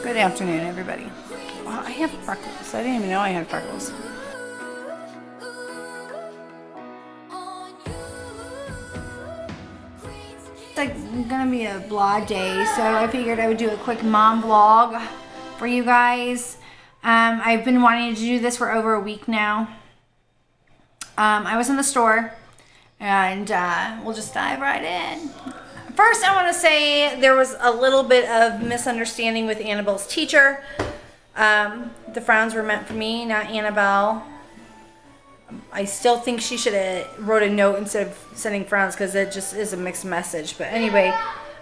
Good afternoon, everybody. Well, I have freckles. I didn't even know I had freckles. It's like gonna be a blah day, so I figured I would do a quick mom vlog for you guys. I've been wanting to do this for over a week now. I was in the store, and we'll just dive right in. First, I want to say there was a little bit of misunderstanding with Annabelle's teacher. The frowns were meant for me, not Annabelle. I still think she should have wrote a note instead of sending frowns because it just is a mixed message. But anyway,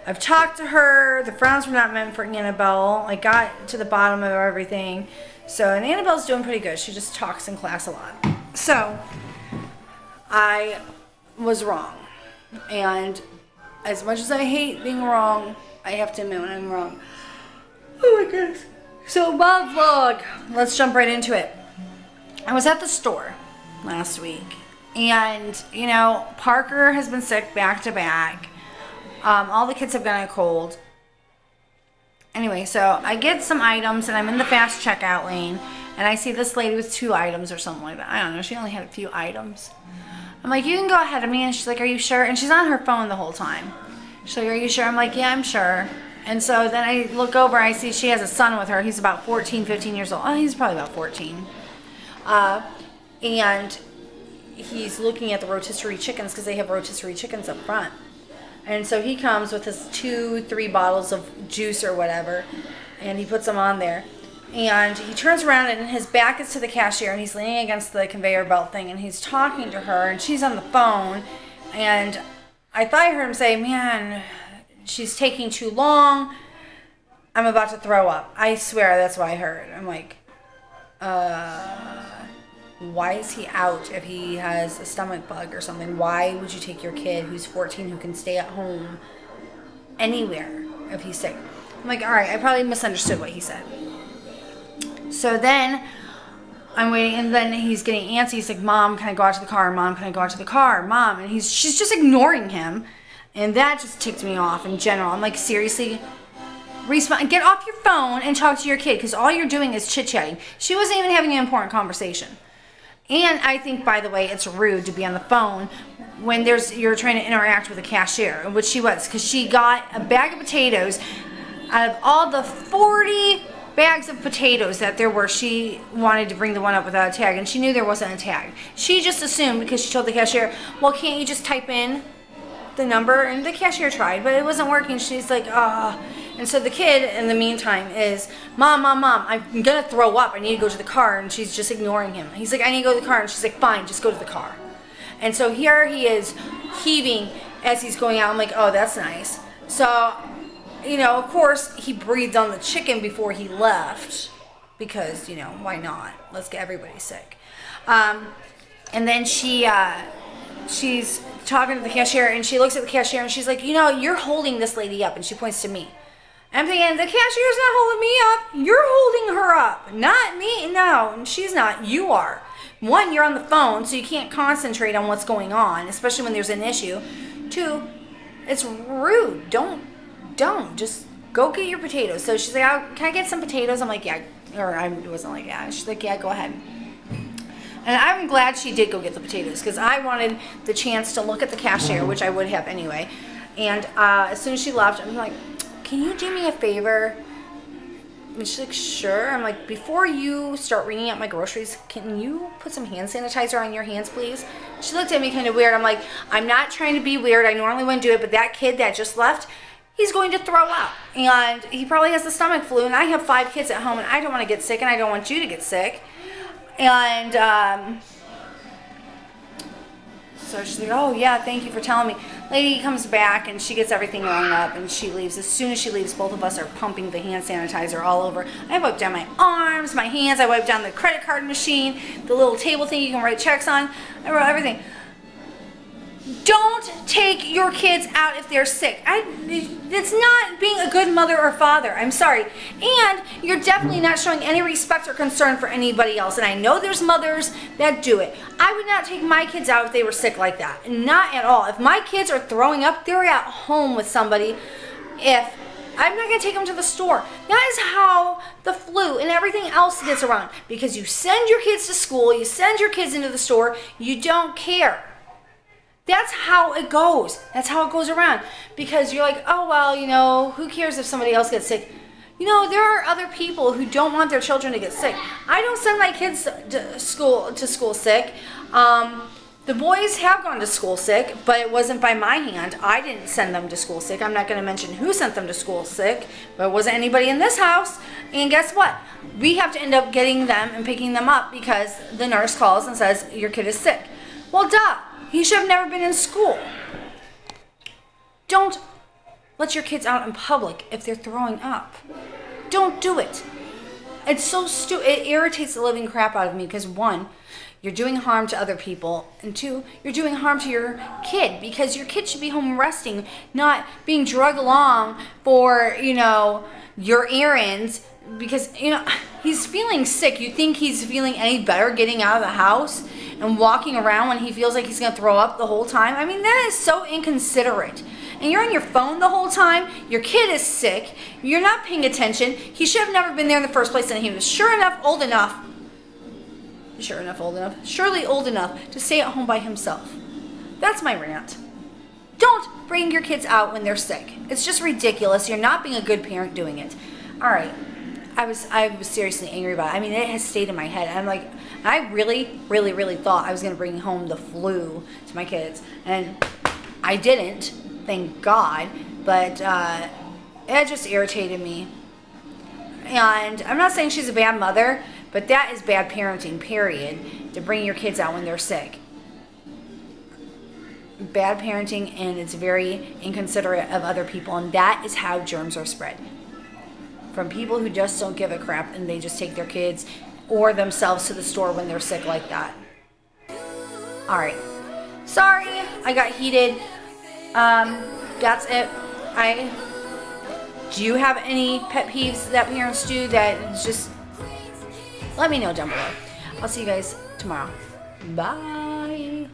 I've talked to her. The frowns were not meant for Annabelle. I got to the bottom of everything. So, and Annabelle's doing pretty good. She just talks in class a lot. So, I was wrong. And as much as I hate being wrong, I have to admit when I'm wrong. Oh my goodness. So, mom vlog. Let's jump right into it. I was at the store last week, and you know, Parker has been sick back to back. All the kids have gotten a cold. Anyway, so I get some items, and I'm in the fast checkout lane, and I see this lady with 2 items or something like that. I don't know. She only had a few items. I'm like, you can go ahead of me. And she's like, are you sure? And she's on her phone the whole time. She's like, are you sure? I'm like, yeah, I'm sure. And so then I look over, I see she has a son with her. He's about 14, 15 years old. Oh, he's probably about 14. And he's looking at the rotisserie chickens because they have rotisserie chickens up front. And so he comes with his 2-3 bottles of juice or whatever, and he puts them on there. And he turns around, and his back is to the cashier, and he's leaning against the conveyor belt thing, and he's talking to her, and she's on the phone. And I thought I heard him say, man, she's taking too long. I'm about to throw up. I swear that's what I heard. I'm like, why is he out if he has a stomach bug or something? Why would you take your kid who's 14 who can stay at home anywhere if he's sick? I'm like, all right, I probably misunderstood what he said. So then I'm waiting, and then he's getting antsy. He's like, Mom, can I go out to the car? Mom, can I go out to the car? Mom. And she's just ignoring him. And that just ticked me off in general. I'm like, seriously? Get off your phone and talk to your kid, because all you're doing is chit-chatting. She wasn't even having an important conversation. And I think, by the way, it's rude to be on the phone when you're trying to interact with a cashier, which she was, because she got a bag of potatoes. Out of all the 40 bags of potatoes that there were, she wanted to bring the one up without a tag, and she knew there wasn't a tag. She just assumed, because she told the cashier, well, can't you just type in the number? And the cashier tried, but it wasn't working. She's like, And so the kid, in the meantime, is, Mom, I'm gonna throw up. I need to go to the car. And she's just ignoring him. He's like, I need to go to the car. And she's like, fine, just go to the car. And so here he is heaving as he's going out. I'm like, oh, that's nice. So, you know, of course, he breathed on the chicken before he left, because, you know, why not? Let's get everybody sick. And then she's talking to the cashier, and she looks at the cashier, and she's like, you know, you're holding this lady up. And she points to me. I'm thinking, the cashier's not holding me up. You're holding her up, not me. No, she's not. You are. 1, you're on the phone, so you can't concentrate on what's going on, especially when there's an issue. 2, it's rude. Don't. Just go get your potatoes. So she's like, can I get some potatoes? I'm like, yeah. Or I wasn't like, yeah. She's like, yeah, go ahead. And I'm glad she did go get the potatoes, because I wanted the chance to look at the cashier, which I would have anyway. And as soon as she left, I'm like, can you do me a favor? And she's like, sure. I'm like, before you start ringing up my groceries, can you put some hand sanitizer on your hands, please? She looked at me kind of weird. I'm like, I'm not trying to be weird. I normally wouldn't do it, but that kid that just left, he's going to throw up. And he probably has the stomach flu, and I have 5 kids at home, and I don't want to get sick, and I don't want you to get sick. And so she's like, oh, yeah, thank you for telling me. Lady comes back, and she gets everything rung up, and she leaves. As soon as she leaves, both of us are pumping the hand sanitizer all over. I wiped down my arms, my hands. I wiped down the credit card machine, the little table thing you can write checks on. I wrote everything. Don't take your kids out if they're sick. It's not being a good mother or father. I'm sorry. And you're definitely not showing any respect or concern for anybody else. And I know there's mothers that do it. I would not take my kids out if they were sick like that. Not at all. If my kids are throwing up, they're at home with somebody. If I'm not going to take them to the store. That is how the flu and everything else gets around. Because you send your kids to school, you send your kids into the store, you don't care. That's how it goes. That's how it goes around. Because you're like, oh, well, who cares if somebody else gets sick? There are other people who don't want their children to get sick. I don't send my kids to school sick. The boys have gone to school sick, but it wasn't by my hand. I didn't send them to school sick. I'm not going to mention who sent them to school sick, but it wasn't anybody in this house. And guess what? We have to end up getting them and picking them up because the nurse calls and says, your kid is sick. Well, duh. He should have never been in school. Don't let your kids out in public if they're throwing up. Don't do it. It's so stupid. It irritates the living crap out of me because, one, you're doing harm to other people, and two, you're doing harm to your kid because your kid should be home resting, not being drugged along for, your errands because, he's feeling sick. You think he's feeling any better getting out of the house and walking around when he feels like he's going to throw up the whole time? I mean, that is so inconsiderate. And you're on your phone the whole time. Your kid is sick. You're not paying attention. He should have never been there in the first place, and he was surely old enough to stay at home by himself. That's my rant. Don't bring your kids out when they're sick. It's just ridiculous. You're not being a good parent doing it. All right. I was seriously angry about it. I mean, it has stayed in my head. I'm like, I really, really, really thought I was going to bring home the flu to my kids. And I didn't, thank God. But it just irritated me. And I'm not saying she's a bad mother, but that is bad parenting, period, to bring your kids out when they're sick. Bad parenting, and it's very inconsiderate of other people. And that is how germs are spread. From people who just don't give a crap and they just take their kids or themselves to the store when they're sick like that. All right. Sorry, I got heated. That's it. Do you have any pet peeves that parents do that just let me know down below. I'll see you guys tomorrow. Bye.